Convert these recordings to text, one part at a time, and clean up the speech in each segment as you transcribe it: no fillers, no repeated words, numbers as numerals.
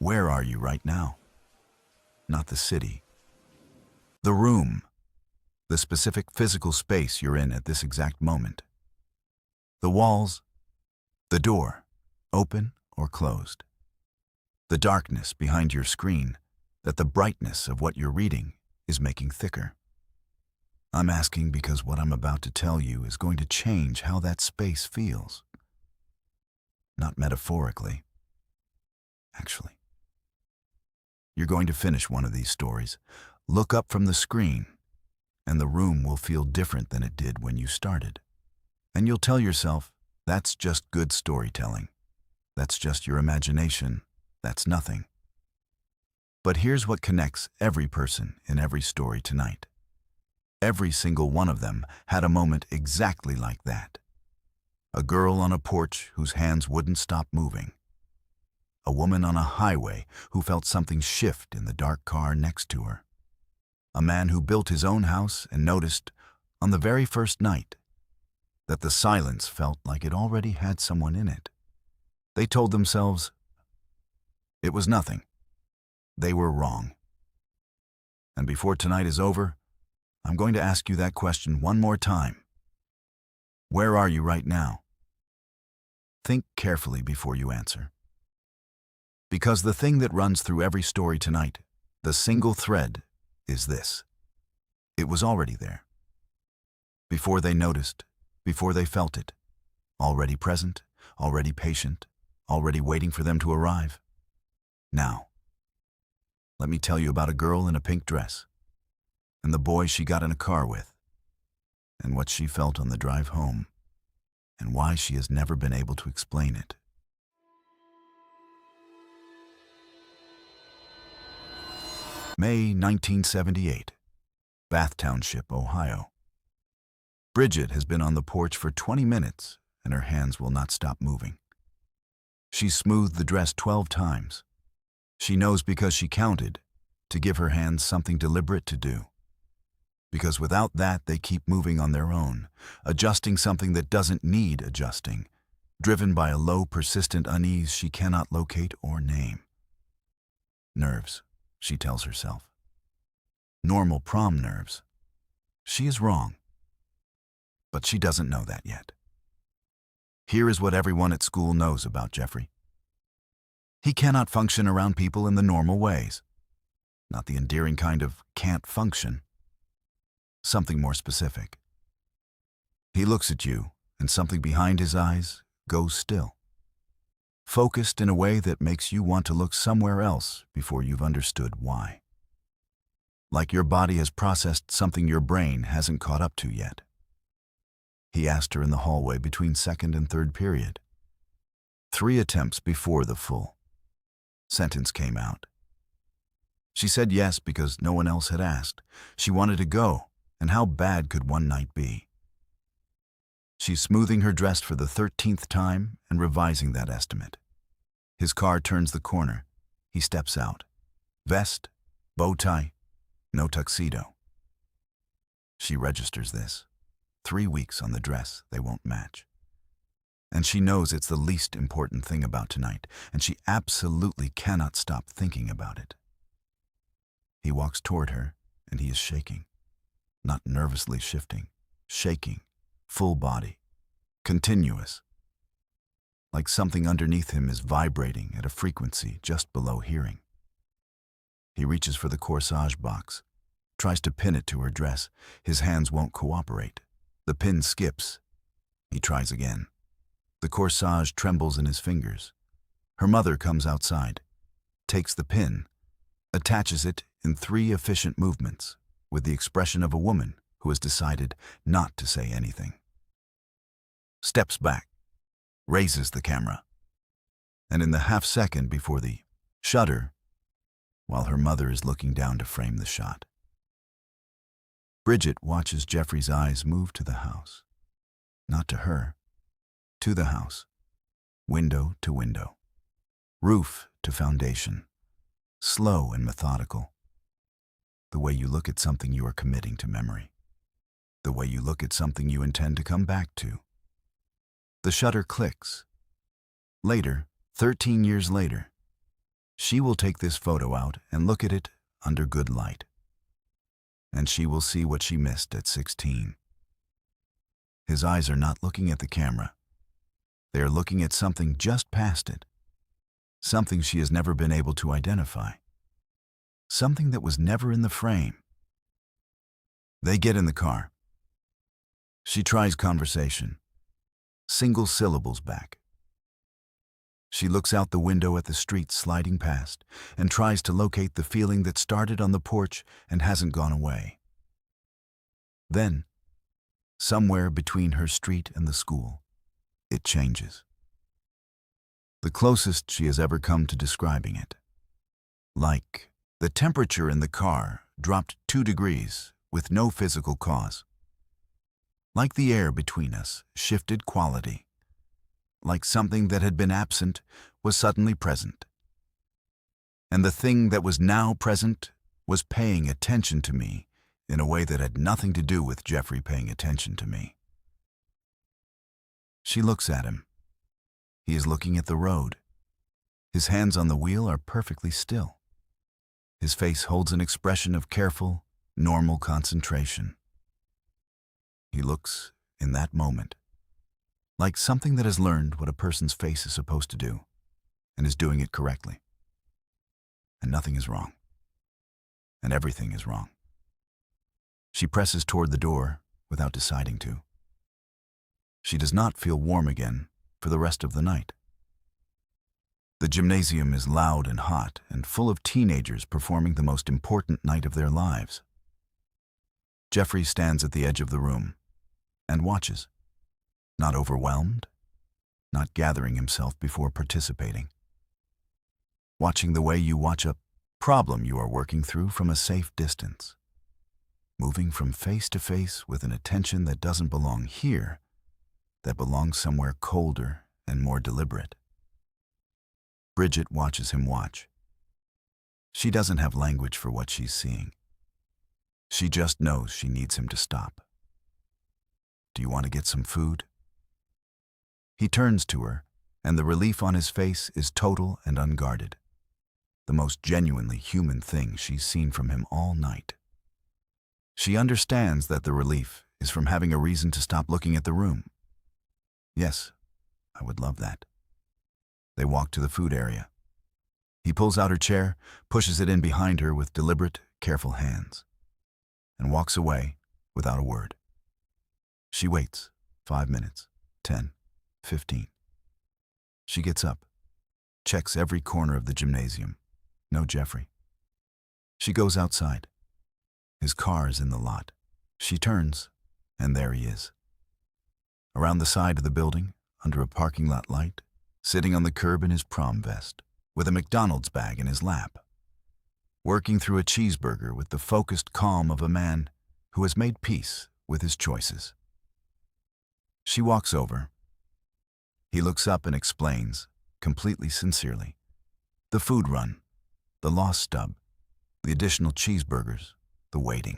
Where are you right now? Not the city. The room. The specific physical space you're in at this exact moment. The walls. The door, open or closed. The darkness behind your screen that the brightness of what you're reading is making thicker. I'm asking because what I'm about to tell you is going to change how that space feels. Not metaphorically. Actually. You're going to finish one of these stories, look up from the screen, and the room will feel different than it did when you started. And you'll tell yourself, that's just good storytelling. That's just your imagination. That's nothing. But here's what connects every person in every story tonight. Every single one of them had a moment exactly like that. A girl on a porch whose hands wouldn't stop moving. A woman on a highway who felt something shift in the dark car next to her. A man who built his own house and noticed, on the very first night, that the silence felt like it already had someone in it. They told themselves it was nothing. They were wrong. And before tonight is over, I'm going to ask you that question one more time. Where are you right now? Think carefully before you answer. Because the thing that runs through every story tonight, the single thread, is this. It was already there. Before they noticed, before they felt it. Already present, already patient, already waiting for them to arrive. Now, let me tell you about a girl in a pink dress, and the boy she got in a car with, and what she felt on the drive home, and why she has never been able to explain it. May 1978, Bath Township, Ohio. Bridget has been on the porch for 20 minutes, and her hands will not stop moving. She's smoothed the dress 12 times. She knows because she counted, to give her hands something deliberate to do. Because without that, they keep moving on their own, adjusting something that doesn't need adjusting, driven by a low, persistent unease she cannot locate or name. Nerves, she tells herself. Normal prom nerves. She is wrong. But she doesn't know that yet. Here is what everyone at school knows about Jeffrey. He cannot function around people in the normal ways. Not the endearing kind of can't function. Something more specific. He looks at you, and something behind his eyes goes still. Focused in a way that makes you want to look somewhere else before you've understood why. Like your body has processed something your brain hasn't caught up to yet. He asked her in the hallway between second and third period. 3 attempts before the full sentence came out. She said yes because no one else had asked. She wanted to go, and how bad could one night be? She's smoothing her dress for the 13th time and revising that estimate. His car turns the corner. He steps out. Vest, bow tie, no tuxedo. She registers this. 3 weeks on the dress they won't match. And she knows it's the least important thing about tonight, and she absolutely cannot stop thinking about it. He walks toward her, and he is shaking. Not nervously shifting, shaking, full body, continuous. Like something underneath him is vibrating at a frequency just below hearing. He reaches for the corsage box, tries to pin it to her dress. His hands won't cooperate. The pin skips. He tries again. The corsage trembles in his fingers. Her mother comes outside, takes the pin, attaches it in 3 efficient movements, with the expression of a woman who has decided not to say anything. Steps back, raises the camera, and in the half-second before the shutter, while her mother is looking down to frame the shot, Bridget watches Jeffrey's eyes move to the house. Not to her, to the house, window to window, roof to foundation, slow and methodical. The way you look at something you are committing to memory. The way you look at something you intend to come back to. The shutter clicks. Later, 13 years later, She will take this photo out and look at it under good light. And she will see what she missed at 16. His eyes are not looking at the camera. They are looking at something just past it. Something she has never been able to identify. Something that was never in the frame. They get in the car. She tries conversation. Single syllables back. She looks out the window at the street sliding past and tries to locate the feeling that started on the porch and hasn't gone away. Then, somewhere between her street and the school, it changes. The closest she has ever come to describing it. Like, the temperature in the car dropped 2 degrees with no physical cause. Like the air between us shifted quality. Like something that had been absent was suddenly present. And the thing that was now present was paying attention to me in a way that had nothing to do with Jeffrey paying attention to me. She looks at him. He is looking at the road. His hands on the wheel are perfectly still. His face holds an expression of careful, normal concentration. He looks, in that moment, like something that has learned what a person's face is supposed to do and is doing it correctly. And nothing is wrong. And everything is wrong. She presses toward the door without deciding to. She does not feel warm again for the rest of the night. The gymnasium is loud and hot and full of teenagers performing the most important night of their lives. Jeffrey stands at the edge of the room and watches. Not overwhelmed, not gathering himself before participating. Watching the way you watch a problem you are working through from a safe distance. Moving from face to face with an attention that doesn't belong here, that belongs somewhere colder and more deliberate. Bridget watches him watch. She doesn't have language for what she's seeing. She just knows she needs him to stop. Do you want to get some food? He turns to her, and the relief on his face is total and unguarded. The most genuinely human thing she's seen from him all night. She understands that the relief is from having a reason to stop looking at the room. Yes, I would love that. They walk to the food area. He pulls out her chair, pushes it in behind her with deliberate, careful hands, and walks away without a word. She waits 5 minutes, 10, 15. She gets up, checks every corner of the gymnasium. No Jeffrey. She goes outside. His car is in the lot. She turns, and there he is. Around the side of the building, under a parking lot light, sitting on the curb in his prom vest, with a McDonald's bag in his lap, working through a cheeseburger with the focused calm of a man who has made peace with his choices. She walks over. He looks up and explains, completely sincerely, the food run, the lost stub, the additional cheeseburgers, the waiting.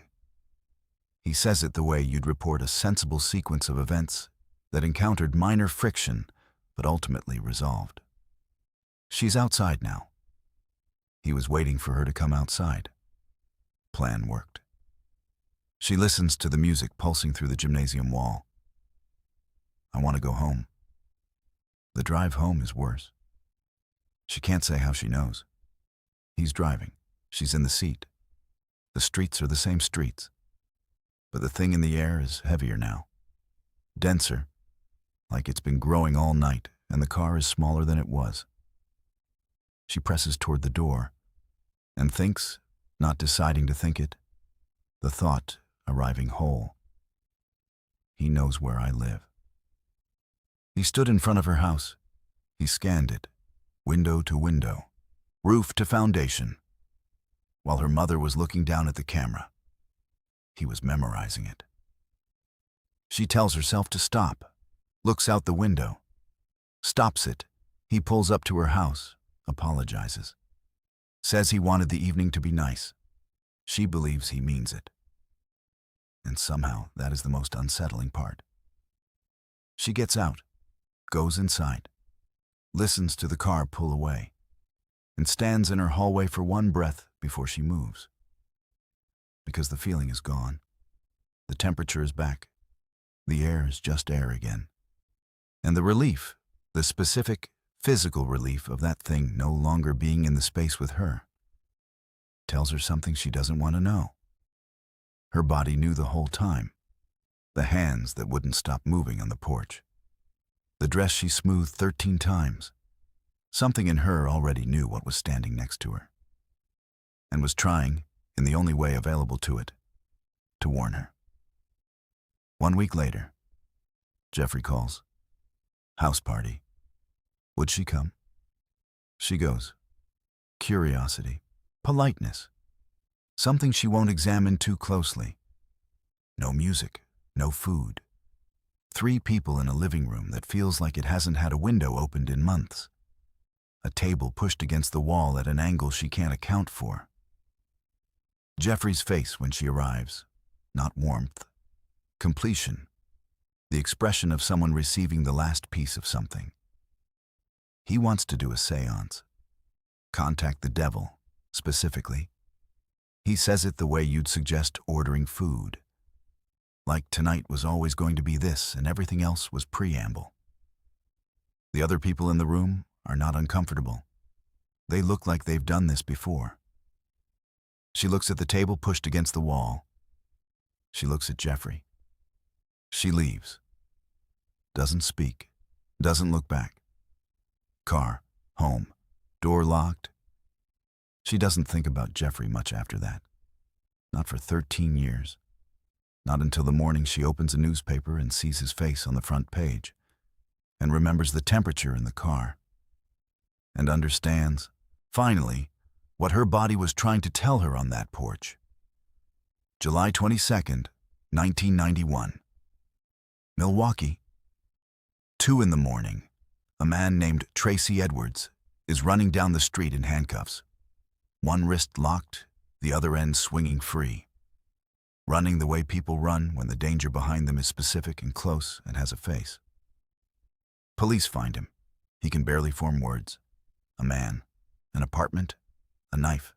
He says it the way you'd report a sensible sequence of events that encountered minor friction but ultimately resolved. She's outside now. He was waiting for her to come outside. Plan worked. She listens to the music pulsing through the gymnasium wall. I want to go home. The drive home is worse. She can't say how she knows. He's driving. She's in the seat. The streets are the same streets. But the thing in the air is heavier now. Denser, like it's been growing all night, and the car is smaller than it was. She presses toward the door and thinks, not deciding to think it, the thought arriving whole. He knows where I live. He stood in front of her house. He scanned it, window to window, roof to foundation, while her mother was looking down at the camera. He was memorizing it. She tells herself to stop, looks out the window, stops it. He pulls up to her house, apologizes, says he wanted the evening to be nice. She believes he means it. And somehow that is the most unsettling part. She gets out, goes inside, listens to the car pull away. and stands in her hallway for one breath before she moves. Because the feeling is gone. The temperature is back. The air is just air again. And the relief, the specific, physical relief of that thing no longer being in the space with her, tells her something she doesn't want to know. Her body knew the whole time. The hands that wouldn't stop moving on the porch. The dress she smoothed 13 times. Something in her already knew what was standing next to her, and was trying, in the only way available to it, to warn her. 1 week later, Jeffrey calls. House party. Would she come? She goes. Curiosity, politeness, something she won't examine too closely. No music, no food. 3 people in a living room that feels like it hasn't had a window opened in months. A table pushed against the wall at an angle she can't account for. Jeffrey's face when she arrives, not warmth. Completion, the expression of someone receiving the last piece of something. He wants to do a seance. Contact the devil, specifically. He says it the way you'd suggest ordering food. Like tonight was always going to be this and everything else was preamble. The other people in the room are not uncomfortable. They look like they've done this before. She looks at the table pushed against the wall. She looks at Jeffrey. She leaves. Doesn't speak. Doesn't look back. Car, home, door locked. She doesn't think about Jeffrey much after that. Not for 13 years. Not until the morning she opens a newspaper and sees his face on the front page, and remembers the temperature in the car, and understands, finally, what her body was trying to tell her on that porch. July 22nd, 1991. Milwaukee. 2 a.m. A man named Tracy Edwards is running down the street in handcuffs. One wrist locked, the other end swinging free. Running the way people run when the danger behind them is specific and close and has a face. Police find him. He can barely form words. A man, an apartment, a knife.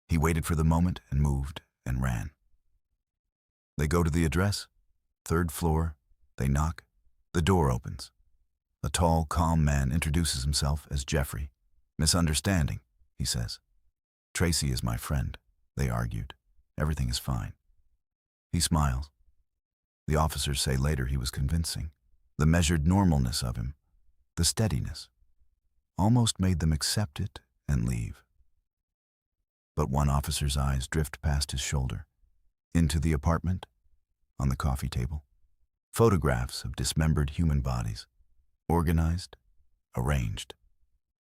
He waited for the moment and moved and ran. They go to the address, 3rd floor. They knock. The door opens. A tall, calm man introduces himself as Jeffrey. Misunderstanding, he says. Tracy is my friend. They argued. Everything is fine. He smiles. The officers say later he was convincing. The measured normalness of him, the steadiness, almost made them accept it and leave. But one officer's eyes drift past his shoulder, into the apartment, on the coffee table. Photographs of dismembered human bodies, organized, arranged.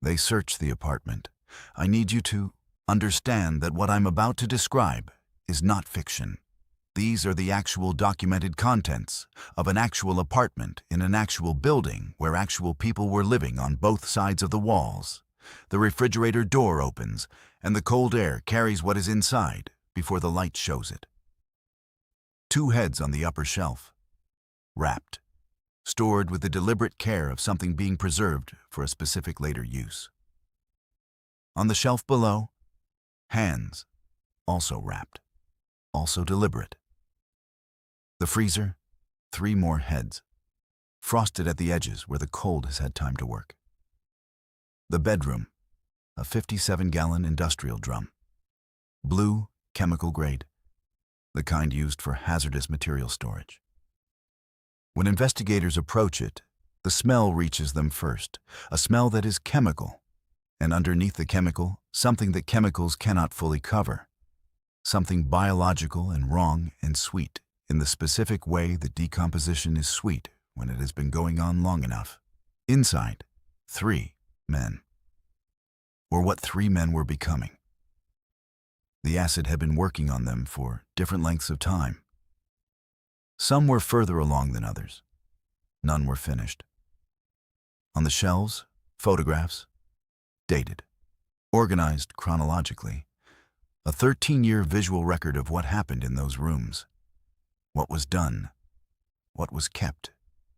They search the apartment. I need you to understand that what I'm about to describe is not fiction. These are the actual documented contents of an actual apartment in an actual building where actual people were living on both sides of the walls. The refrigerator door opens, and the cold air carries what is inside before the light shows it. 2 heads on the upper shelf, wrapped, stored with the deliberate care of something being preserved for a specific later use. On the shelf below, hands, also wrapped, also deliberate. The freezer, 3 more heads, frosted at the edges where the cold has had time to work. The bedroom, a 57-gallon industrial drum. Blue, chemical grade, the kind used for hazardous material storage. When investigators approach it, the smell reaches them first, a smell that is chemical, and underneath the chemical, something that chemicals cannot fully cover. Something biological and wrong and sweet, in the specific way that decomposition is sweet when it has been going on long enough. Inside, 3 men. Or what 3 men were becoming. The acid had been working on them for different lengths of time. Some were further along than others. None were finished. On the shelves, photographs, dated, organized chronologically, a 13-year visual record of what happened in those rooms. What was done, what was kept,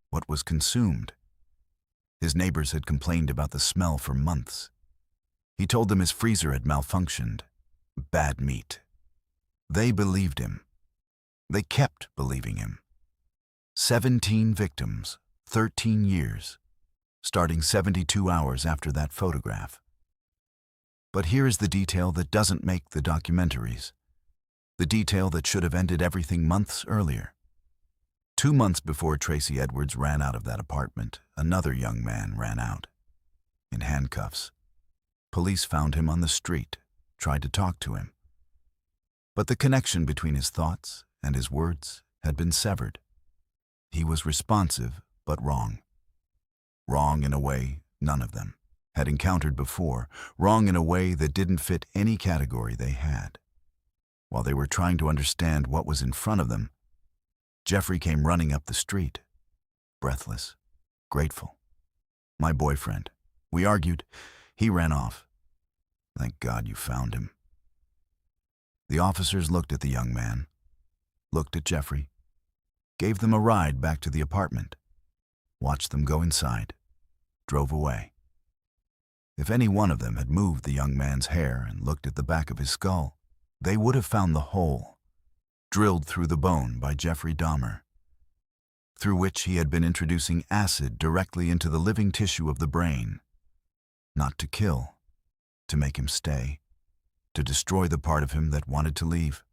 what was consumed. His neighbors had complained about the smell for months. He told them his freezer had malfunctioned. Bad meat. They believed him. They kept believing him. 17 victims, 13 years, starting 72 hours after that photograph. But here is the detail that doesn't make the documentaries. The detail that should have ended everything months earlier. 2 months before Tracy Edwards ran out of that apartment, another young man ran out. In handcuffs. Police found him on the street, tried to talk to him. But the connection between his thoughts and his words had been severed. He was responsive, but wrong. Wrong in a way none of them had encountered before, wrong in a way that didn't fit any category they had. While they were trying to understand what was in front of them, Jeffrey came running up the street, breathless, grateful. My boyfriend. We argued. He ran off. Thank God you found him. The officers looked at the young man, looked at Jeffrey, gave them a ride back to the apartment, watched them go inside, drove away. If any one of them had moved the young man's hair and looked at the back of his skull, they would have found the hole, drilled through the bone by Jeffrey Dahmer, through which he had been introducing acid directly into the living tissue of the brain, not to kill, to make him stay, to destroy the part of him that wanted to leave.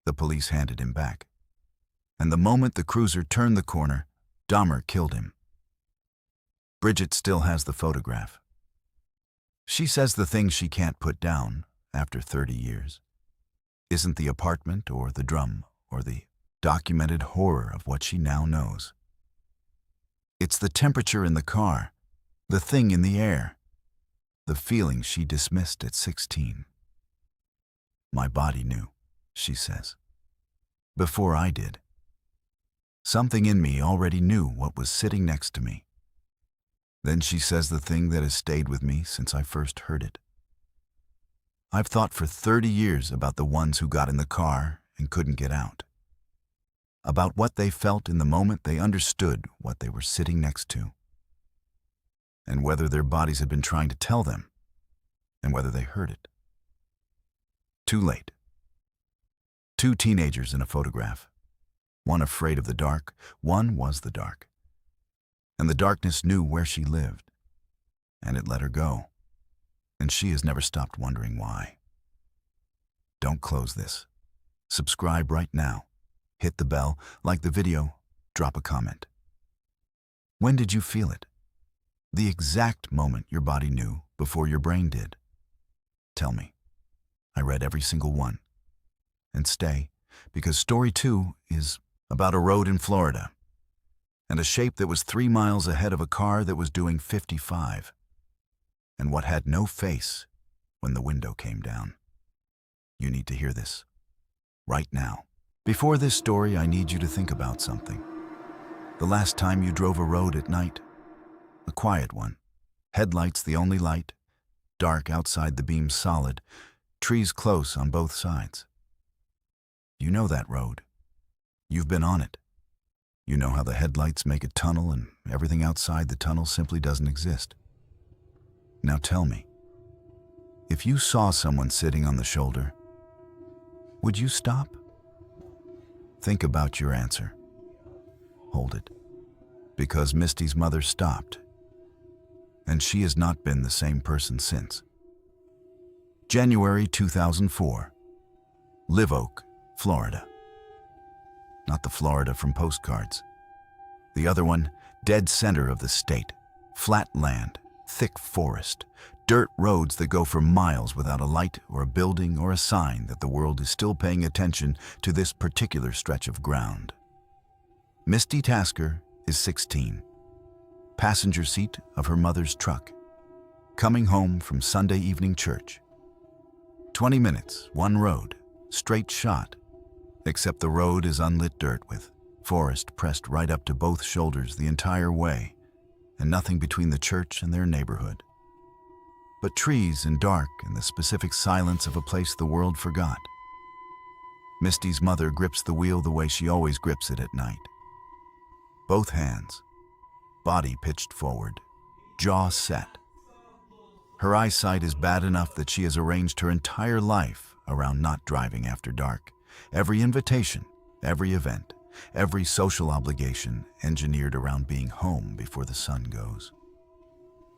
The police handed him back, and the moment the cruiser turned the corner, Dahmer killed him. Bridget still has the photograph. She says the thing she can't put down after 30 years isn't the apartment or the drum or the documented horror of what she now knows. It's the temperature in the car, the thing in the air, the feeling she dismissed at 16. My body knew, she says, before I did. Something in me already knew what was sitting next to me. Then she says the thing that has stayed with me since I first heard it. I've thought for 30 years about the ones who got in the car and couldn't get out. About what they felt in the moment they understood what they were sitting next to. And whether their bodies had been trying to tell them, and whether they heard it. Too late. 2 teenagers in a photograph. One afraid of the dark, one was the dark. And the darkness knew where she lived, and it let her go. And she has never stopped wondering why. Don't close this. Subscribe right now. Hit the bell, like the video, drop a comment. When did you feel it? The exact moment your body knew before your brain did. Tell me. I read every single one. And stay, because story 2 is about a road in Florida and a shape that was 3 miles ahead of a car that was doing 55, and what had no face when the window came down. You need to hear this right now. Before this story, I need you to think about something. The last time you drove a road at night, a quiet one, headlights the only light, dark outside, the beams solid, trees close on both sides. You know that road. You've been on it. You know how the headlights make a tunnel and everything outside the tunnel simply doesn't exist. Now tell me, if you saw someone sitting on the shoulder, would you stop? Think about your answer. Hold it. Because Misty's mother stopped, and she has not been the same person since. January 2004, Live Oak, Florida. Not the Florida from postcards. The other one, dead center of the state, flat land, thick forest, dirt roads that go for miles without a light or a building or a sign that the world is still paying attention to this particular stretch of ground. Misty Tasker is 16, passenger seat of her mother's truck, coming home from Sunday evening church. 20 minutes, one road, straight shot, except the road is unlit dirt with forest pressed right up to both shoulders the entire way, and nothing between the church and their neighborhood. But trees and dark and the specific silence of a place the world forgot. Misty's mother grips the wheel the way she always grips it at night. Both hands, body pitched forward, jaw set. Her eyesight is bad enough that she has arranged her entire life around not driving after dark. Every invitation, every event, every social obligation engineered around being home before the sun goes.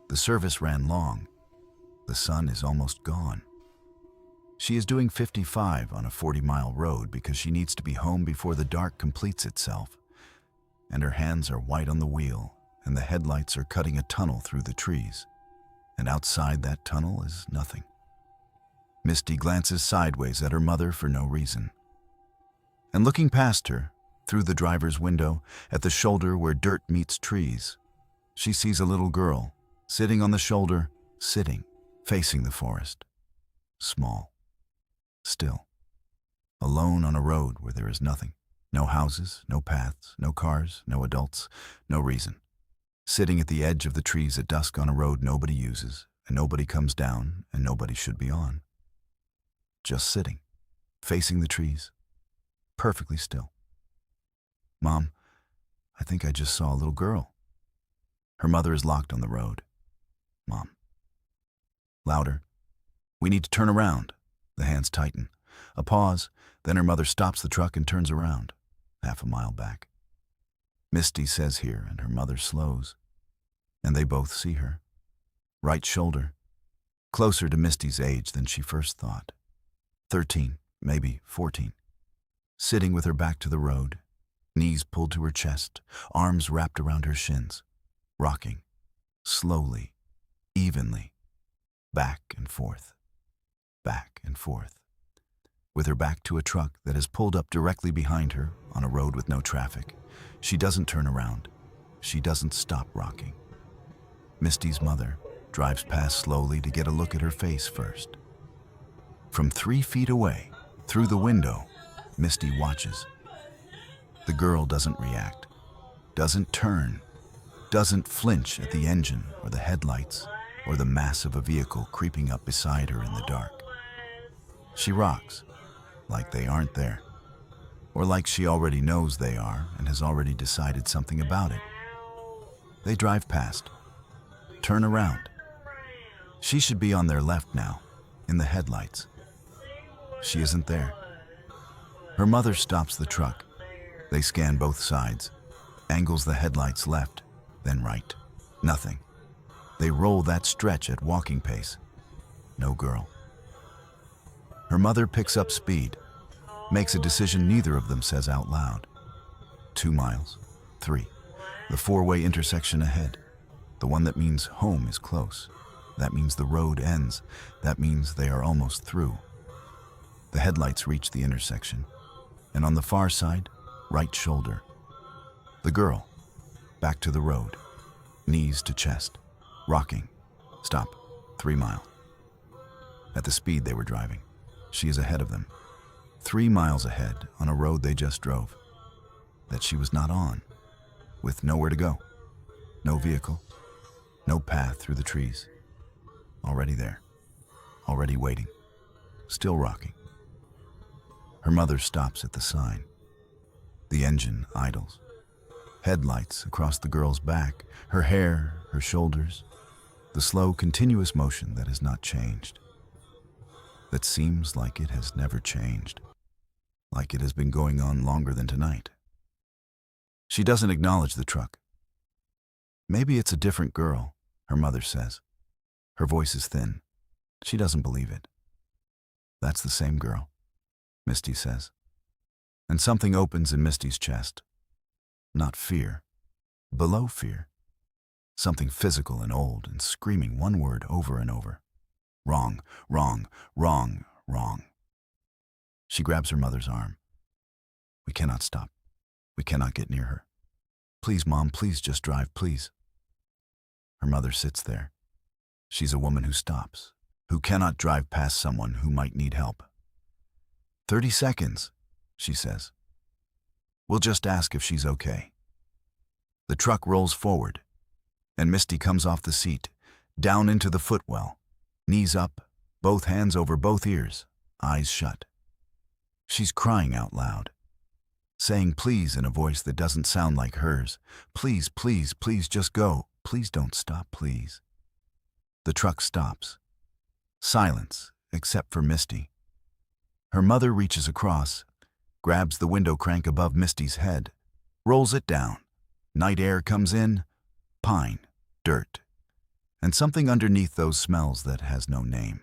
The service ran long. The sun is almost gone. She is doing 55 on a 40-mile road because she needs to be home before the dark completes itself. And her hands are white on the wheel, and the headlights are cutting a tunnel through the trees. And outside that tunnel is nothing. Misty glances sideways at her mother for no reason. And looking past her, through the driver's window, at the shoulder where dirt meets trees, she sees a little girl, sitting on the shoulder, facing the forest. Small. Still. Alone on a road where there is nothing. No houses, no paths, no cars, no adults, no reason. Sitting at the edge of the trees at dusk on a road nobody uses, and nobody comes down, and nobody should be on. Just sitting, facing the trees, perfectly still. Mom, I think I just saw a little girl. Her mother is locked on the road. Mom. Louder. We need to turn around. The hands tighten. A pause, then her mother stops the truck and turns around, half a mile back. Misty says here, and her mother slows. And they both see her. Right shoulder. Closer to Misty's age than she first thought. 13, maybe 14. Sitting with her back to the road, knees pulled to her chest, arms wrapped around her shins, rocking, slowly, evenly, back and forth, with her back to a truck that has pulled up directly behind her on a road with no traffic. She doesn't turn around. She doesn't stop rocking. Misty's mother drives past slowly to get a look at her face first. From 3 feet away, through the window, Misty watches. The girl doesn't react, doesn't turn, doesn't flinch at the engine or the headlights or the mass of a vehicle creeping up beside her in the dark. She rocks, like they aren't there, or like she already knows they are and has already decided something about it. They drive past, turn around. She should be on their left now, in the headlights. She isn't there. Her mother stops the truck. They scan both sides, angles the headlights left, then right. Nothing. They roll that stretch at walking pace. No girl. Her mother picks up speed, makes a decision neither of them says out loud. 2 miles, 3, the 4-way intersection ahead. The one that means home is close. That means the road ends. That means they are almost through. The headlights reach the intersection, and on the far side, right shoulder. The girl, back to the road, knees to chest, rocking. Stop, 3 mile. At the speed they were driving, she is ahead of them. 3 miles ahead on a road they just drove, that she was not on, with nowhere to go. No vehicle, no path through the trees. Already there, already waiting, still rocking. Her mother stops at the sign. The engine idles. Headlights across the girl's back, her hair, her shoulders. The slow, continuous motion that has not changed. That seems like it has never changed. Like it has been going on longer than tonight. She doesn't acknowledge the truck. Maybe it's a different girl, her mother says. Her voice is thin. She doesn't believe it. That's the same girl, Misty says. And something opens in Misty's chest. Not fear. Below fear. Something physical and old and screaming one word over and over. Wrong, wrong, wrong, wrong. She grabs her mother's arm. We cannot stop. We cannot get near her. Please, Mom, please just drive, please. Her mother sits there. She's a woman who stops, who cannot drive past someone who might need help. 30 seconds, she says. We'll just ask if she's okay. The truck rolls forward, and Misty comes off the seat, down into the footwell, knees up, both hands over both ears, eyes shut. She's crying out loud, saying please in a voice that doesn't sound like hers. Please, please, please just go. Please don't stop, please. The truck stops. Silence, except for Misty. Her mother reaches across, grabs the window crank above Misty's head, rolls it down. Night air comes in, pine, dirt, and something underneath those smells that has no name.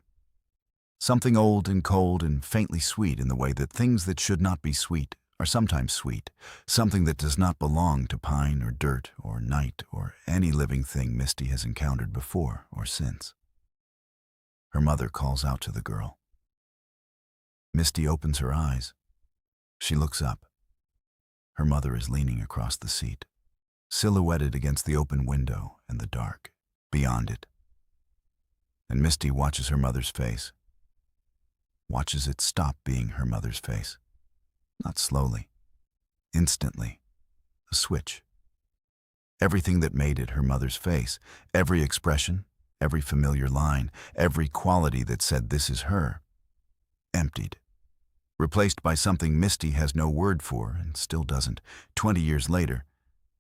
Something old and cold and faintly sweet in the way that things that should not be sweet are sometimes sweet, something that does not belong to pine or dirt or night or any living thing Misty has encountered before or since. Her mother calls out to the girl. Misty opens her eyes. She looks up. Her mother is leaning across the seat, silhouetted against the open window and the dark beyond it. And Misty watches her mother's face. Watches it stop being her mother's face. Not slowly. Instantly. A switch. Everything that made it her mother's face, every expression, every familiar line, every quality that said this is her, emptied. Replaced by something Misty has no word for and still doesn't, 20 years later,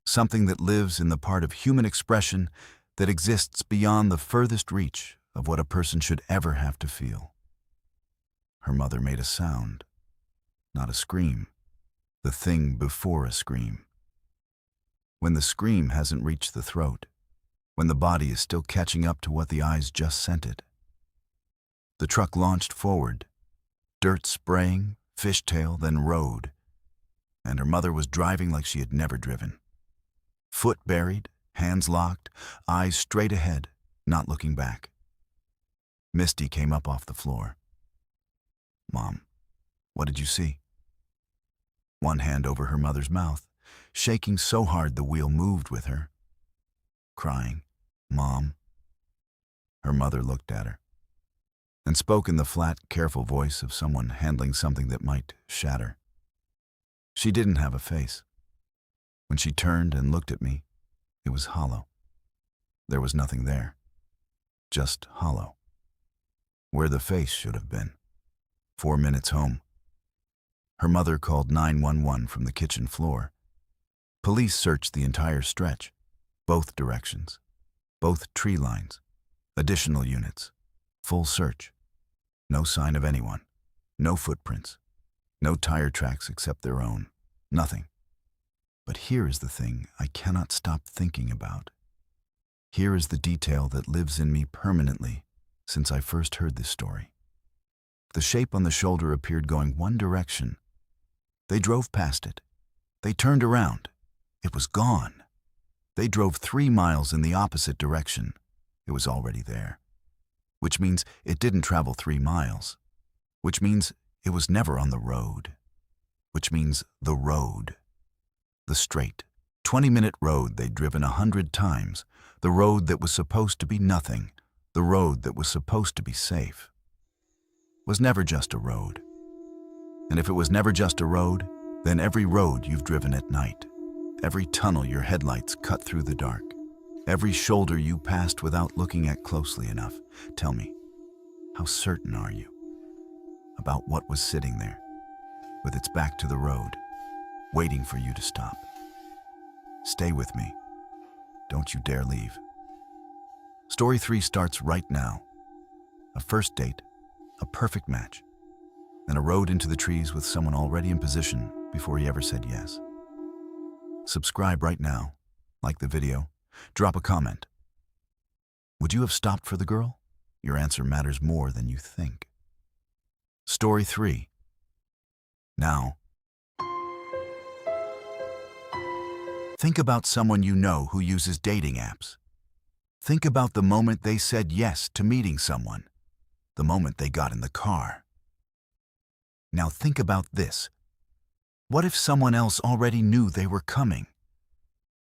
something that lives in the part of human expression that exists beyond the furthest reach of what a person should ever have to feel. Her mother made a sound, not a scream, the thing before a scream. When the scream hasn't reached the throat, when the body is still catching up to what the eyes just sent it. The truck launched forward, dirt spraying, fishtail, then road, and her mother was driving like she had never driven. Foot buried, hands locked, eyes straight ahead, not looking back. Misty came up off the floor. Mom, what did you see? One hand over her mother's mouth, shaking so hard the wheel moved with her. Crying, Mom. Her mother looked at her and spoke in the flat, careful voice of someone handling something that might shatter. She didn't have a face. When she turned and looked at me, it was hollow. There was nothing there. Just hollow. Where the face should have been. 4 minutes home. Her mother called 911 from the kitchen floor. Police searched the entire stretch, both directions, both tree lines, additional units, full search. No sign of anyone, no footprints, no tire tracks except their own, nothing. But here is the thing I cannot stop thinking about. Here is the detail that lives in me permanently since I first heard this story. The shape on the shoulder appeared going one direction. They drove past it. They turned around. It was gone. They drove 3 miles in the opposite direction. It was already there. Which means it didn't travel 3 miles. Which means it was never on the road. Which means the road. The straight, 20-minute road they'd driven 100 times. The road that was supposed to be nothing. The road that was supposed to be safe. Was never just a road. And if it was never just a road, then every road you've driven at night, every tunnel your headlights cut through the dark, every shoulder you passed without looking at closely enough, tell me, how certain are you about what was sitting there, with its back to the road, waiting for you to stop? Stay with me. Don't you dare leave. Story 3 starts right now. A first date, a perfect match, and a road into the trees with someone already in position before he ever said yes. Subscribe right now, like the video, drop a comment. Would you have stopped for the girl? Your answer matters more than you think. Story 3. Now, think about someone you know who uses dating apps. Think about the moment they said yes to meeting someone, the moment they got in the car. Now think about this. What if someone else already knew they were coming?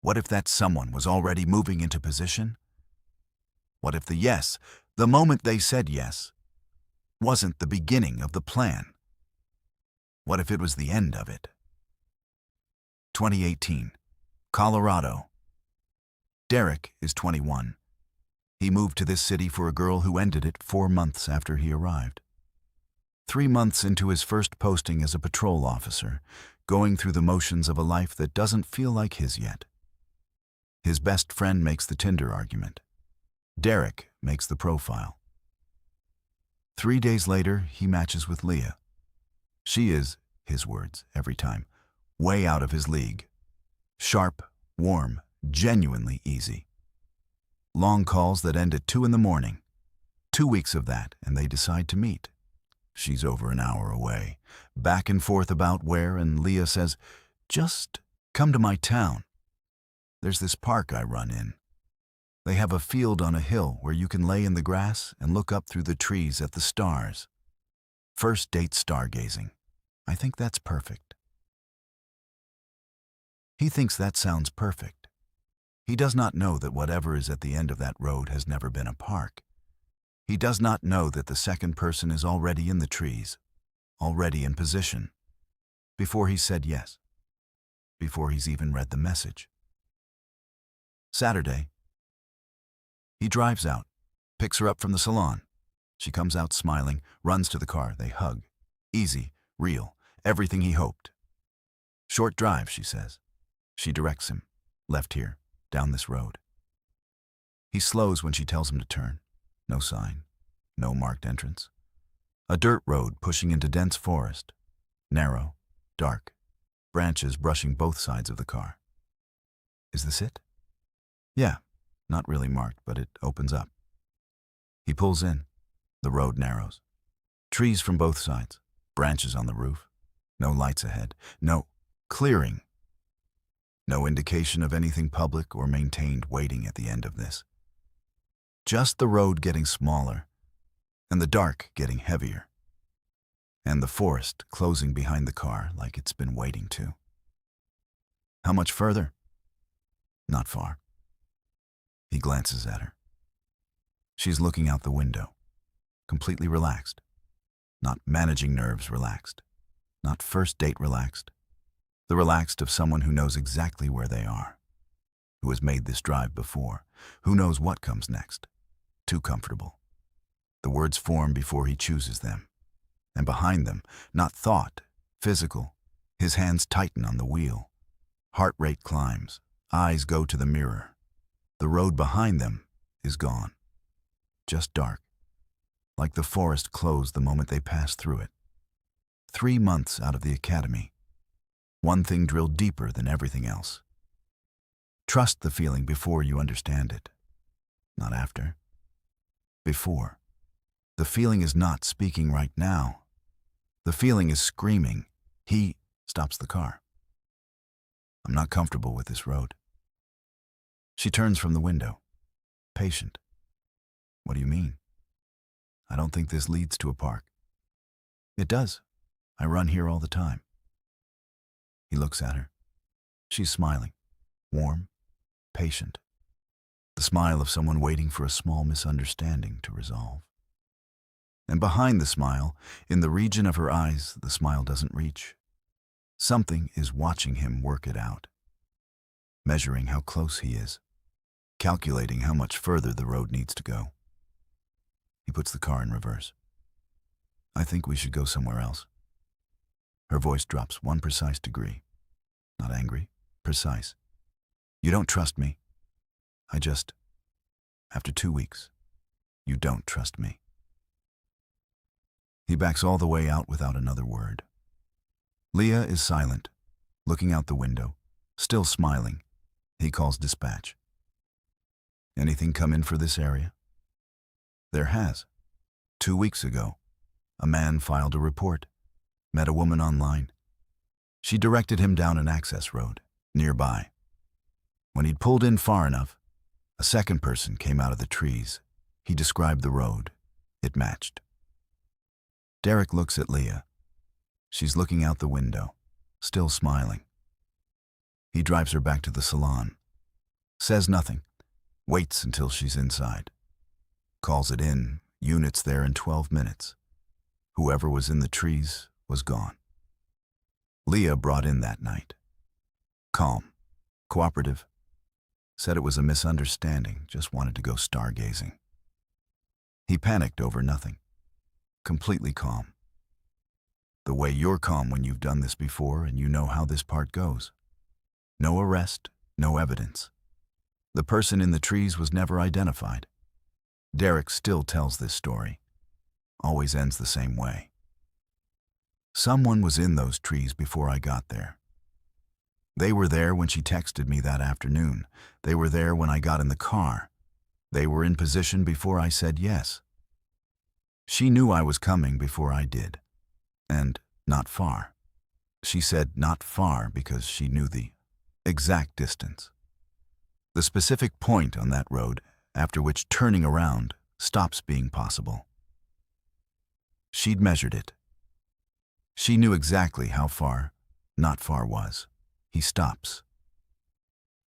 What if that someone was already moving into position? What if the yes, the moment they said yes, wasn't the beginning of the plan? What if it was the end of it? 2018, Colorado. Derek is 21. He moved to this city for a girl who ended it 4 months after he arrived. 3 months into his first posting as a patrol officer, going through the motions of a life that doesn't feel like his yet. His best friend makes the Tinder argument. Derek makes the profile. 3 days later, he matches with Leah. She is, his words, every time, way out of his league. Sharp, warm, genuinely easy. Long calls that end at 2 in the morning. 2 weeks of that, and they decide to meet. She's over an hour away, back and forth about where, and Leah says, "Just come to my town. There's this park I run in. They have a field on a hill where you can lay in the grass and look up through the trees at the stars. First date stargazing. I think that's perfect." He thinks that sounds perfect. He does not know that whatever is at the end of that road has never been a park. He does not know that the second person is already in the trees, already in position, before he said yes, before he's even read the message. Saturday. He drives out, picks her up from the salon. She comes out smiling, runs to the car. They hug. Easy, real, everything he hoped. "Short drive," she says. She directs him. "Left here, down this road." He slows when she tells him to turn. No sign, no marked entrance. A dirt road pushing into dense forest. Narrow, dark, branches brushing both sides of the car. Is this it? Yeah, not really marked, but it opens up. He pulls in. The road narrows. Trees from both sides, branches on the roof. No lights ahead, no clearing. No indication of anything public or maintained waiting at the end of this. Just the road getting smaller, and the dark getting heavier, and the forest closing behind the car like it's been waiting to. How much further? Not far. He glances at her. She's looking out the window, completely relaxed. Not managing nerves relaxed. Not first date relaxed. The relaxed of someone who knows exactly where they are, who has made this drive before, who knows what comes next. Too comfortable. The words form before he chooses them. And behind them, not thought, physical, his hands tighten on the wheel. Heart rate climbs, eyes go to the mirror. The road behind them is gone. Just dark, like the forest closed the moment they passed through it. 3 months out of the academy. One thing drilled deeper than everything else. Trust the feeling before you understand it, not after. Before. The feeling is not speaking right now. The feeling is screaming. He stops the car. "I'm not comfortable with this road." She turns from the window, patient. "What do you mean?" "I don't think this leads to a park." "It does. I run here all the time." He looks at her. She's smiling, warm, patient. The smile of someone waiting for a small misunderstanding to resolve. And behind the smile, in the region of her eyes, the smile doesn't reach. Something is watching him work it out, measuring how close he is, calculating how much further the road needs to go. He puts the car in reverse. "I think we should go somewhere else." Her voice drops 1 precise degree. Not angry, precise. "You don't trust me. After 2 weeks, you don't trust me." He backs all the way out without another word. Leah is silent, looking out the window, still smiling. He calls dispatch. "Anything come in for this area?" There has. 2 weeks ago, a man filed a report, met a woman online. She directed him down an access road, nearby. When he'd pulled in far enough, a second person came out of the trees. He described the road. It matched. Derek looks at Leah. She's looking out the window, still smiling. He drives her back to the salon. Says nothing. Waits until she's inside. Calls it in. Units there in 12 minutes. Whoever was in the trees was gone. Leah brought in that night. Calm. Cooperative. Said it was a misunderstanding, just wanted to go stargazing. He panicked over nothing. Completely calm. The way you're calm when you've done this before and you know how this part goes. No arrest, no evidence. The person in the trees was never identified. Derek still tells this story. Always ends the same way. Someone was in those trees before I got there. They were there when she texted me that afternoon. They were there when I got in the car. They were in position before I said yes. She knew I was coming before I did. And not far. She said not far because she knew the exact distance. The specific point on that road after which turning around stops being possible. She'd measured it. She knew exactly how far not far was. He stops.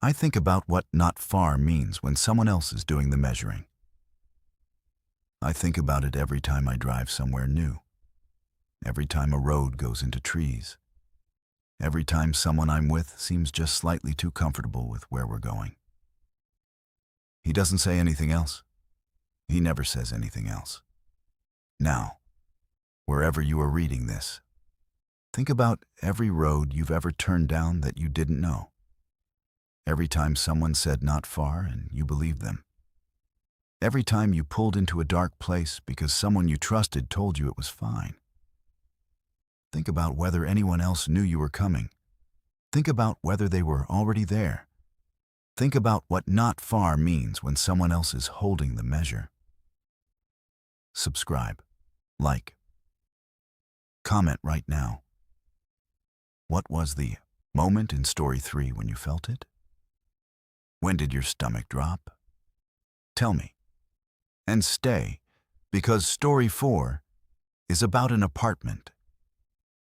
I think about what not far means when someone else is doing the measuring. I think about it every time I drive somewhere new. Every time a road goes into trees. Every time someone I'm with seems just slightly too comfortable with where we're going. He doesn't say anything else. He never says anything else. Now, wherever you are reading this, think about every road you've ever turned down that you didn't know. Every time someone said not far and you believed them. Every time you pulled into a dark place because someone you trusted told you it was fine. Think about whether anyone else knew you were coming. Think about whether they were already there. Think about what not far means when someone else is holding the measure. Subscribe. Like. Comment right now. What was the moment in story 3 when you felt it? When did your stomach drop? Tell me. And stay, because story 4 is about an apartment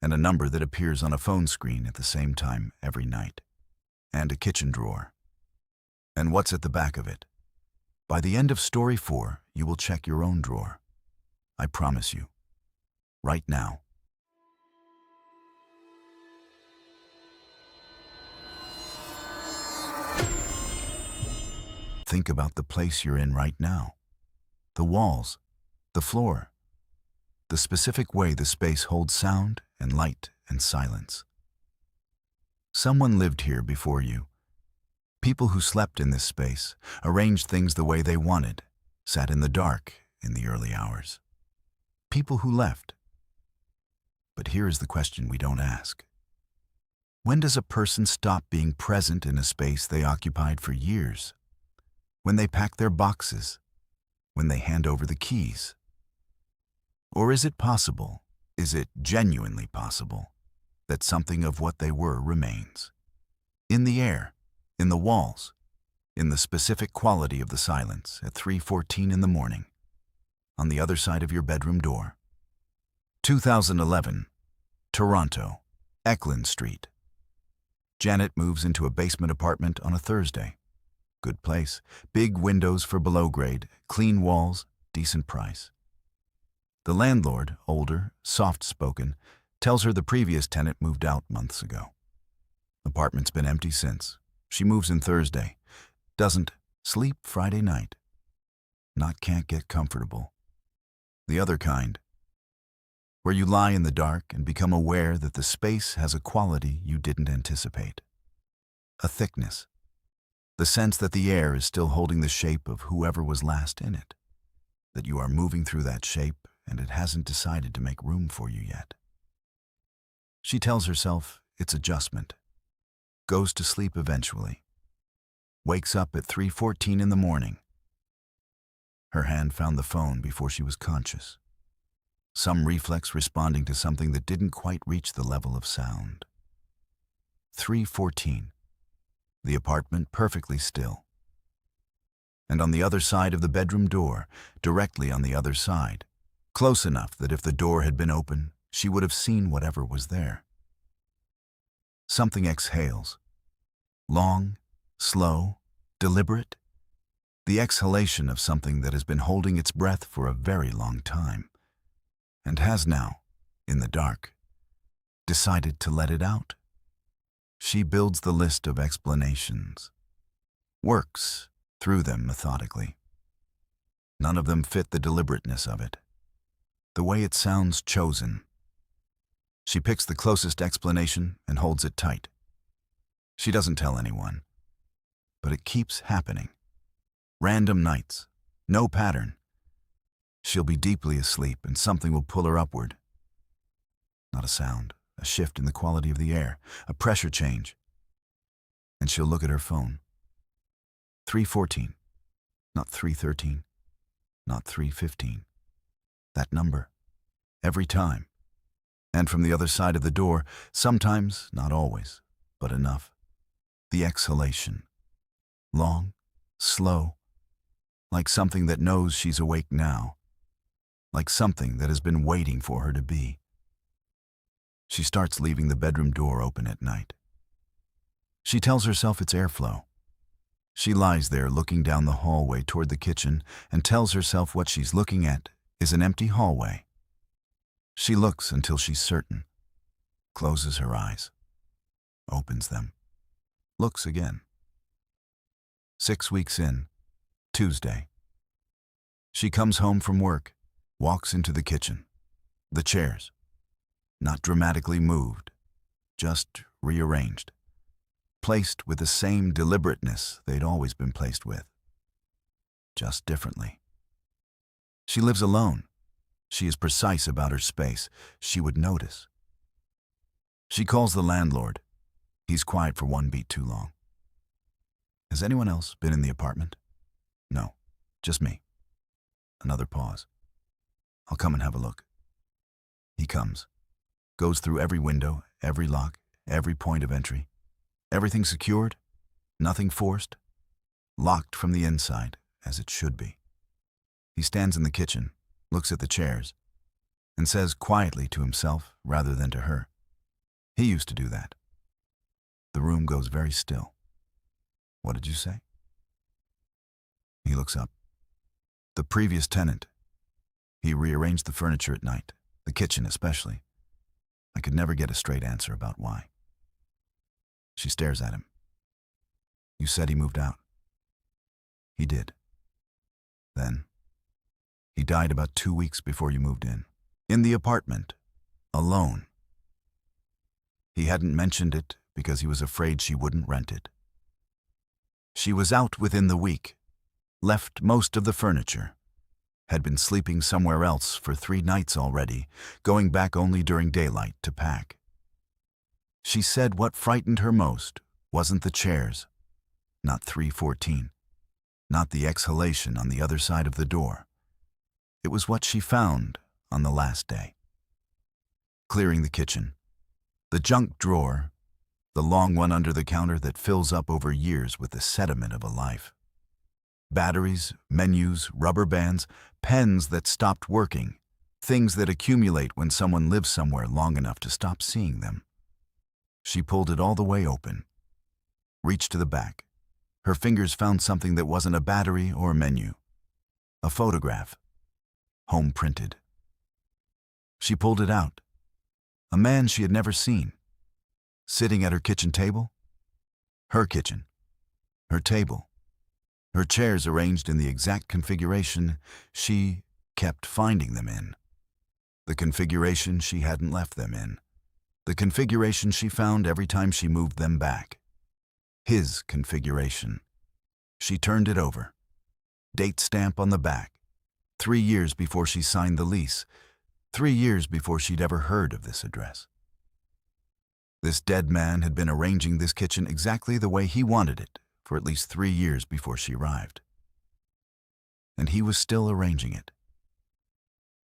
and a number that appears on a phone screen at the same time every night, and a kitchen drawer. And what's at the back of it? By the end of story 4, you will check your own drawer. I promise you. Right now. Think about the place you're in right now. The walls, the floor, the specific way the space holds sound and light and silence. Someone lived here before you. People who slept in this space, arranged things the way they wanted, sat in the dark in the early hours. People who left. But here is the question we don't ask. When does a person stop being present in a space they occupied for years? When they pack their boxes? When they hand over the keys? Or is it possible, is it genuinely possible, that something of what they were remains? In the air, in the walls, in the specific quality of the silence at 3:14 in the morning, on the other side of your bedroom door. 2011, Toronto, Eklund Street. Janet moves into a basement apartment on a Thursday. Good place, big windows for below grade, clean walls, decent price. The landlord, older, soft-spoken, tells her the previous tenant moved out months ago. Apartment's been empty since. She moves in Thursday. Doesn't sleep Friday night. Not can't get comfortable. The other kind, where you lie in the dark and become aware that the space has a quality you didn't anticipate. A thickness. The sense that the air is still holding the shape of whoever was last in it. That you are moving through that shape and it hasn't decided to make room for you yet. She tells herself it's adjustment. Goes to sleep eventually. Wakes up at 3:14 in the morning. Her hand found the phone before she was conscious. Some reflex responding to something that didn't quite reach the level of sound. 3:14. The apartment perfectly still. And on the other side of the bedroom door, directly on the other side, close enough that if the door had been open, she would have seen whatever was there. Something exhales. Long, slow, deliberate. The exhalation of something that has been holding its breath for a very long time, and has now, in the dark, decided to let it out. She builds the list of explanations, works through them methodically. None of them fit the deliberateness of it, the way it sounds chosen. She picks the closest explanation and holds it tight. She doesn't tell anyone, but it keeps happening. Random nights, no pattern, She'll be deeply asleep and something will pull her upward. Not a sound, a shift in the quality of the air, a pressure change. And she'll look at her phone. 3:14, not 3:13, not 3:15. That number. Every time. And from the other side of the door, sometimes, not always, but enough. The exhalation. Long, slow, like something that knows she's awake now. Like something that has been waiting for her to be. She starts leaving the bedroom door open at night. She tells herself it's airflow. She lies there looking down the hallway toward the kitchen and tells herself what she's looking at is an empty hallway. She looks until she's certain, closes her eyes, opens them, looks again. 6 weeks in, Tuesday. She comes home from work, walks into the kitchen. The chairs, not dramatically moved, just rearranged, placed with the same deliberateness they'd always been placed with, just differently. She lives alone. She is precise about her space. She would notice. She calls the landlord. He's quiet for one beat too long. Has anyone else been in the apartment? No, just me. Another pause. I'll come and have a look. He comes, goes through every window, every lock, every point of entry. Everything secured, nothing forced, locked from the inside, as it should be. He stands in the kitchen, looks at the chairs, and says quietly to himself rather than to her. He used to do that. The room goes very still. What did you say? He looks up. The previous tenant. He rearranged the furniture at night, the kitchen especially. I could never get a straight answer about why. She stares at him. You said he moved out. He did. Then, he died about 2 weeks before you moved in the apartment, alone. He hadn't mentioned it because he was afraid she wouldn't rent it. She was out within the week, left most of the furniture, had been sleeping somewhere else for 3 nights already, going back only during daylight to pack. She said what frightened her most wasn't the chairs, not 3:14, not the exhalation on the other side of the door. It was what she found on the last day. Clearing the kitchen, the junk drawer, the long one under the counter that fills up over years with the sediment of a life. Batteries, menus, rubber bands, pens that stopped working, things that accumulate when someone lives somewhere long enough to stop seeing them. She pulled it all the way open, reached to the back. Her fingers found something that wasn't a battery or a menu. A photograph, home printed. She pulled it out. A man she had never seen, sitting at her kitchen table. Her kitchen, her table, her chairs arranged in the exact configuration she kept finding them in. The configuration she hadn't left them in. The configuration she found every time she moved them back. His configuration. She turned it over. Date stamp on the back. 3 years before she signed the lease. 3 years before she'd ever heard of this address. This dead man had been arranging this kitchen exactly the way he wanted it for at least 3 years before she arrived. And he was still arranging it.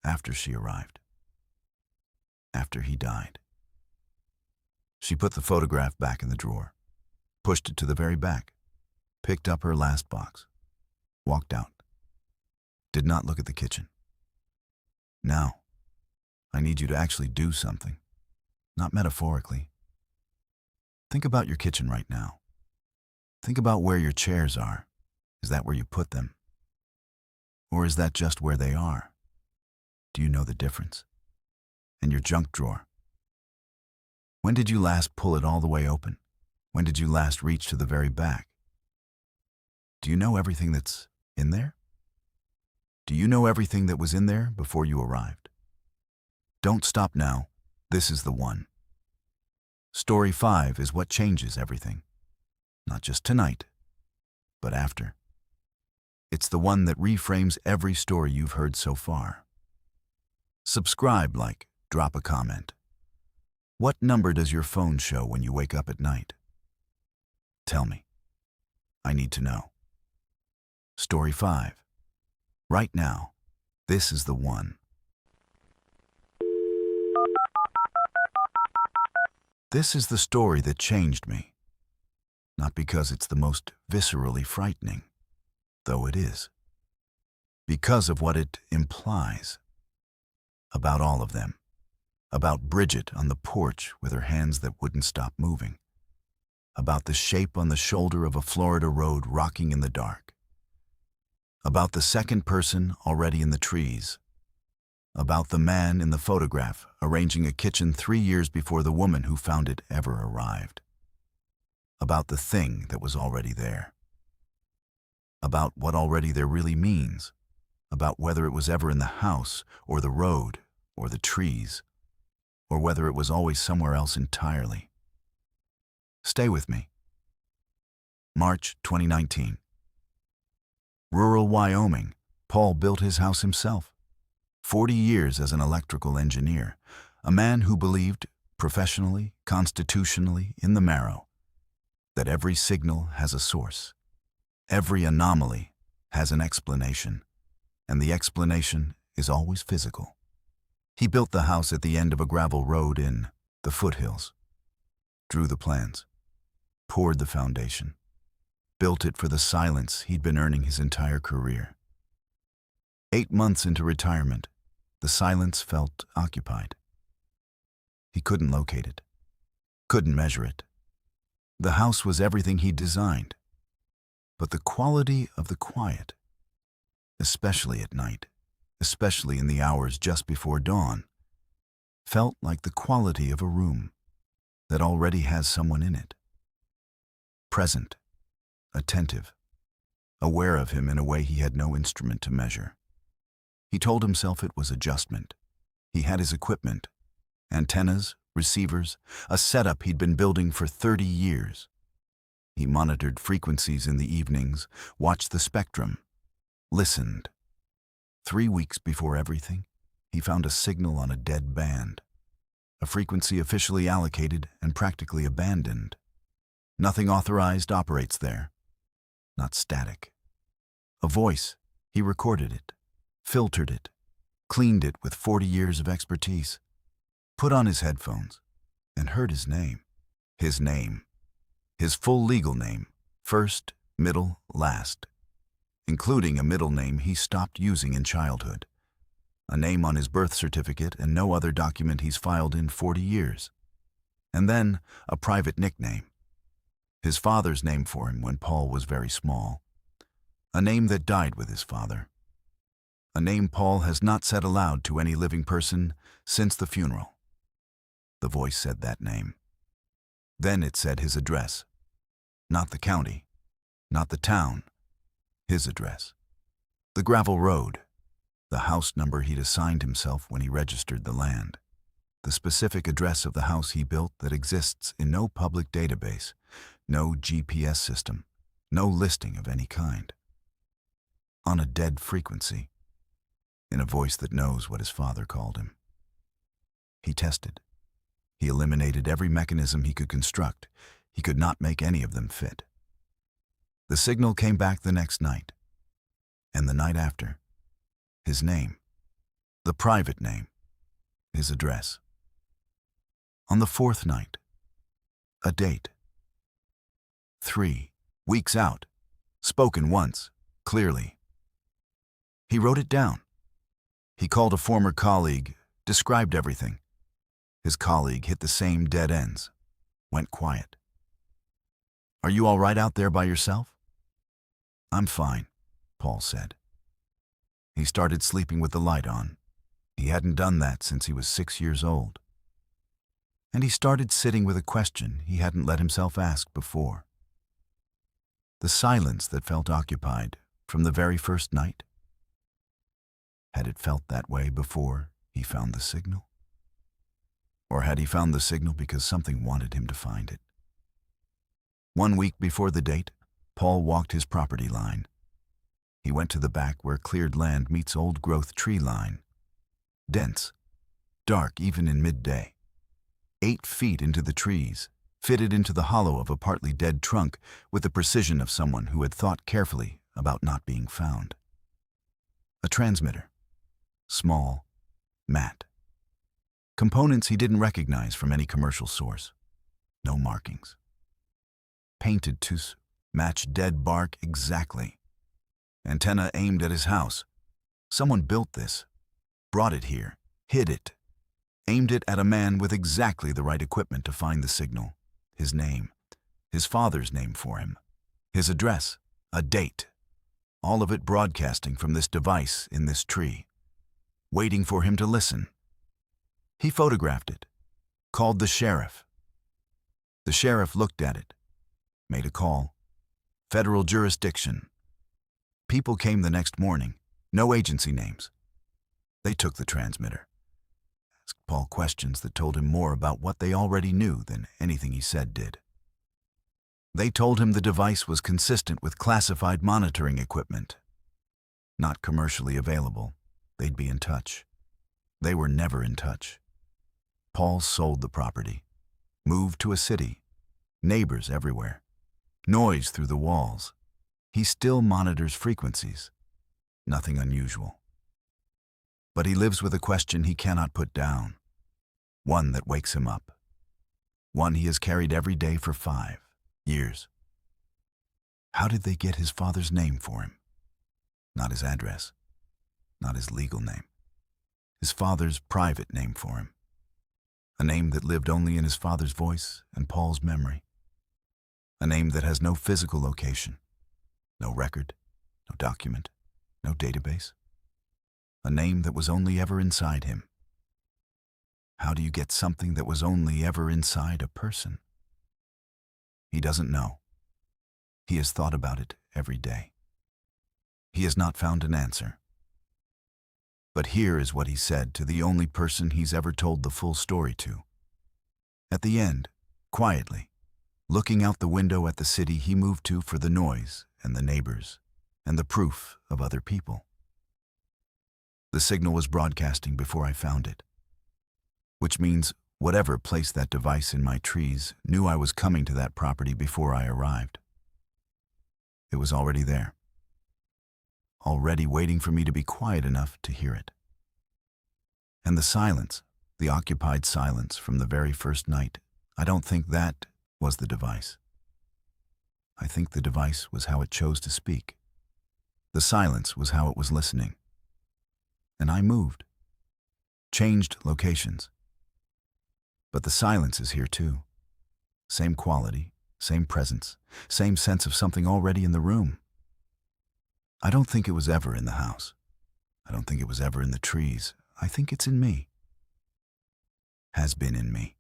After she arrived. After he died. She put the photograph back in the drawer, pushed it to the very back, picked up her last box, walked out, did not look at the kitchen. Now, I need you to actually do something, not metaphorically. Think about your kitchen right now. Think about where your chairs are. Is that where you put them? Or is that just where they are? Do you know the difference? And your junk drawer. When did you last pull it all the way open? When did you last reach to the very back? Do you know everything that's in there? Do you know everything that was in there before you arrived? Don't stop now. This is the one. Story 5 is what changes everything. Not just tonight, but after. It's the one that reframes every story you've heard so far. Subscribe, like, drop a comment. What number does your phone show when you wake up at night? Tell me. I need to know. Story 5. Right now, this is the one. This is the story that changed me. Not because it's the most viscerally frightening, though it is. Because of what it implies. About all of them. About Bridget on the porch with her hands that wouldn't stop moving. About the shape on the shoulder of a Florida road rocking in the dark. About the second person already in the trees. About the man in the photograph arranging a kitchen 3 years before the woman who found it ever arrived. About the thing that was already there. About what already there really means. About whether it was ever in the house, or the road, or the trees, or whether it was always somewhere else entirely. Stay with me. March 2019. Rural Wyoming, Paul built his house himself. 40 years as an electrical engineer, a man who believed, professionally, constitutionally, in the marrow, that every signal has a source. Every anomaly has an explanation, and the explanation is always physical. He built the house at the end of a gravel road in the foothills, drew the plans, poured the foundation, built it for the silence he'd been earning his entire career. 8 months into retirement, the silence felt occupied. He couldn't locate it, couldn't measure it. The house was everything he'd designed, but the quality of the quiet, especially at night, especially in the hours just before dawn, felt like the quality of a room that already has someone in it. Present, attentive, aware of him in a way he had no instrument to measure. He told himself it was adjustment. He had his equipment, antennas, receivers, a setup he'd been building for 30 years. He monitored frequencies in the evenings, watched the spectrum, listened. 3 weeks before everything, he found a signal on a dead band, a frequency officially allocated and practically abandoned. Nothing authorized operates there, not static. A voice, he recorded it, filtered it, cleaned it with 40 years of expertise, put on his headphones, and heard his name. His name. His full legal name, first, middle, last, including a middle name he stopped using in childhood, a name on his birth certificate and no other document he's filed in 40 years, and then a private nickname. His father's name for him when Paul was very small, a name that died with his father, a name Paul has not said aloud to any living person since the funeral. The voice said that name. Then it said his address. Not the county, not the town, his address. The gravel road, the house number he'd assigned himself when he registered the land. The specific address of the house he built that exists in no public database, no GPS system, no listing of any kind. On a dead frequency, in a voice that knows what his father called him. He tested. He eliminated every mechanism he could construct. He could not make any of them fit. The signal came back the next night, and the night after. His name, the private name, his address. On the 4th night, a date. 3 weeks out, spoken once, clearly. He wrote it down. He called a former colleague, described everything. His colleague hit the same dead ends, went quiet. "Are you all right out there by yourself?" "I'm fine," Paul said. He started sleeping with the light on. He hadn't done that since he was 6 years old. And he started sitting with a question he hadn't let himself ask before. The silence that felt occupied from the very first night. Had it felt that way before he found the signal? Or had he found the signal because something wanted him to find it? 1 week before the date, Paul walked his property line. He went to the back where cleared land meets old-growth tree line. Dense, dark even in midday. 8 feet into the trees, fitted into the hollow of a partly dead trunk with the precision of someone who had thought carefully about not being found. A transmitter. Small, matte. Components he didn't recognize from any commercial source. No markings. Painted to match dead bark exactly. Antenna aimed at his house. Someone built this, brought it here, hid it, aimed it at a man with exactly the right equipment to find the signal. His name, his father's name for him, his address, a date, all of it broadcasting from this device in this tree, waiting for him to listen. He photographed it, called the sheriff. The sheriff looked at it, made a call. Federal jurisdiction. People came the next morning, no agency names. They took the transmitter, asked Paul questions that told him more about what they already knew than anything he said did. They told him the device was consistent with classified monitoring equipment. Not commercially available. They'd be in touch. They were never in touch. Paul sold the property, moved to a city, neighbors everywhere, noise through the walls. He still monitors frequencies. Nothing unusual. But he lives with a question he cannot put down. One that wakes him up. One he has carried every day for 5 years. How did they get his father's name for him? Not his address. Not his legal name. His father's private name for him. A name that lived only in his father's voice and Paul's memory. A name that has no physical location. No record, no document, no database. A name that was only ever inside him. How do you get something that was only ever inside a person? He doesn't know. He has thought about it every day. He has not found an answer. But here is what he said to the only person he's ever told the full story to. At the end, quietly, looking out the window at the city he moved to for the noise and the neighbors and the proof of other people. The signal was broadcasting before I found it, which means whatever placed that device in my trees knew I was coming to that property before I arrived. It was already there, already waiting for me to be quiet enough to hear it. And the silence, the occupied silence from the very first night, I don't think that was the device. I think the device was how it chose to speak. The silence was how it was listening. And I moved, changed locations. But the silence is here too. Same quality, same presence, same sense of something already in the room. I don't think it was ever in the house. I don't think it was ever in the trees. I think it's in me. Has been in me.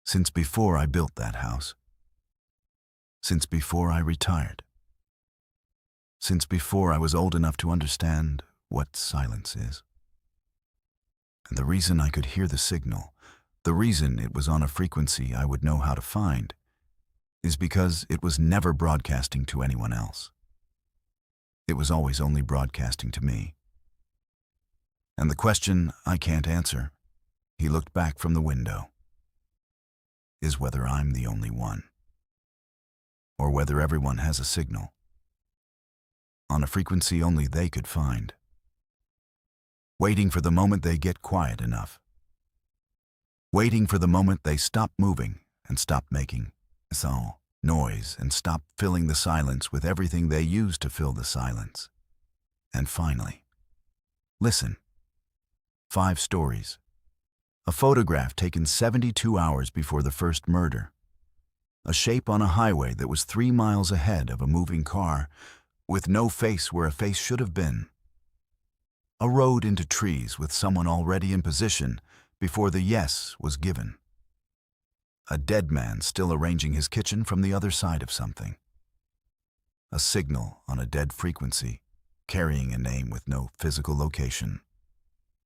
Since before I built that house. Since before I retired. Since before I was old enough to understand what silence is. And the reason I could hear the signal, the reason it was on a frequency I would know how to find, is because it was never broadcasting to anyone else. It was always only broadcasting to me. And the question I can't answer, he looked back from the window, is whether I'm the only one. Or whether everyone has a signal. On a frequency only they could find. Waiting for the moment they get quiet enough. Waiting for the moment they stop moving and stop making noise and stop filling the silence with everything they use to fill the silence. And finally, listen. 5 stories. A photograph taken 72 hours before the first murder. A shape on a highway that was 3 miles ahead of a moving car, with no face where a face should have been. A road into trees with someone already in position before the yes was given. A dead man still arranging his kitchen from the other side of something. A signal on a dead frequency, carrying a name with no physical location.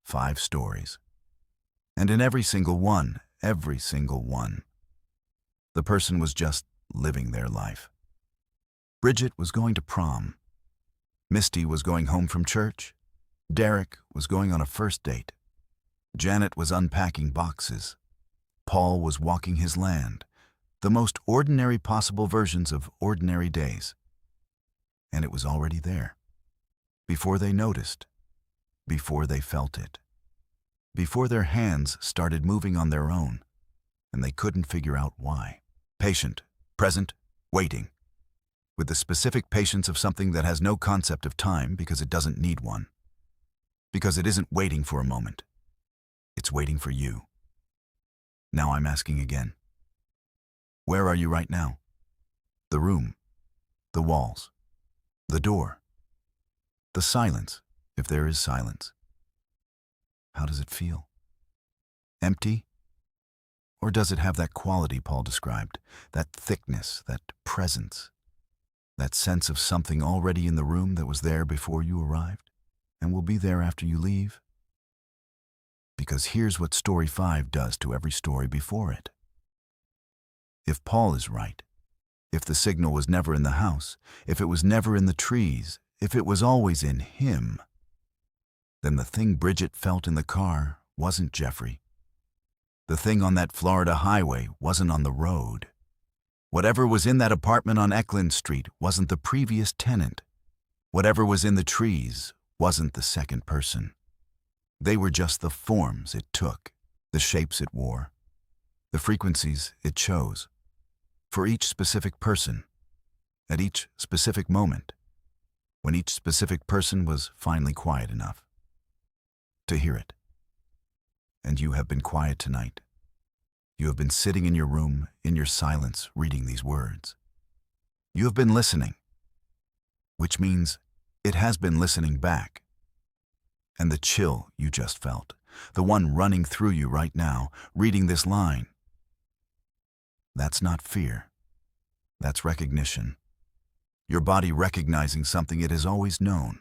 5 stories. And in every single one, the person was just living their life. Bridget was going to prom. Misty was going home from church. Derek was going on a first date. Janet was unpacking boxes. Paul was walking his land, the most ordinary possible versions of ordinary days. And it was already there. Before they noticed, before they felt it, before their hands started moving on their own, and they couldn't figure out why. Patient, present, waiting, with the specific patience of something that has no concept of time because it doesn't need one. Because it isn't waiting for a moment. It's waiting for you. Now I'm asking again. Where are you right now? The room, the walls, the door, the silence, if there is silence. How does it feel? Empty? Or does it have that quality Paul described, that thickness, that presence, that sense of something already in the room that was there before you arrived and will be there after you leave? Because here's what Story 5 does to every story before it. If Paul is right, if the signal was never in the house, if it was never in the trees, if it was always in him, then the thing Bridget felt in the car wasn't Jeffrey. The thing on that Florida highway wasn't on the road. Whatever was in that apartment on Eklund Street wasn't the previous tenant. Whatever was in the trees wasn't the second person. They were just the forms it took, the shapes it wore, the frequencies it chose, for each specific person, at each specific moment, when each specific person was finally quiet enough to hear it. And you have been quiet tonight. You have been sitting in your room, in your silence, reading these words. You have been listening, which means it has been listening back. And the chill you just felt, the one running through you right now, reading this line, that's not fear. That's recognition. Your body recognizing something it has always known.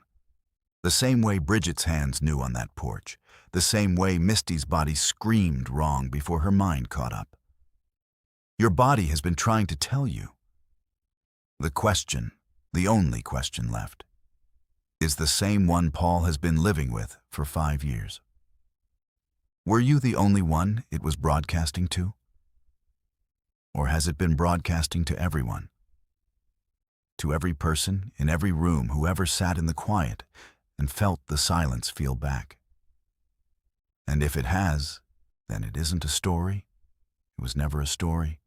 The same way Bridget's hands knew on that porch. The same way Misty's body screamed wrong before her mind caught up. Your body has been trying to tell you. The question, the only question left, is the same one Paul has been living with for 5 years. Were you the only one it was broadcasting to? Or has it been broadcasting to everyone? To every person in every room who ever sat in the quiet and felt the silence feel back? And if it has, then it isn't a story. It was never a story.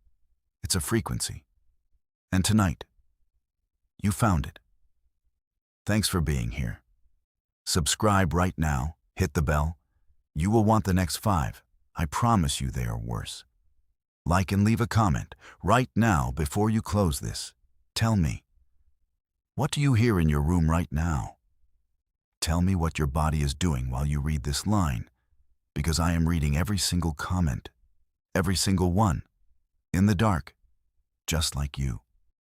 It's a frequency. And tonight, you found it. Thanks for being here. Subscribe right now, hit the bell. You will want the next 5. I promise you they are worse. Like and leave a comment right now before you close this. Tell me, what do you hear in your room right now? Tell me what your body is doing while you read this line, because I am reading every single comment, every single one, in the dark, just like you.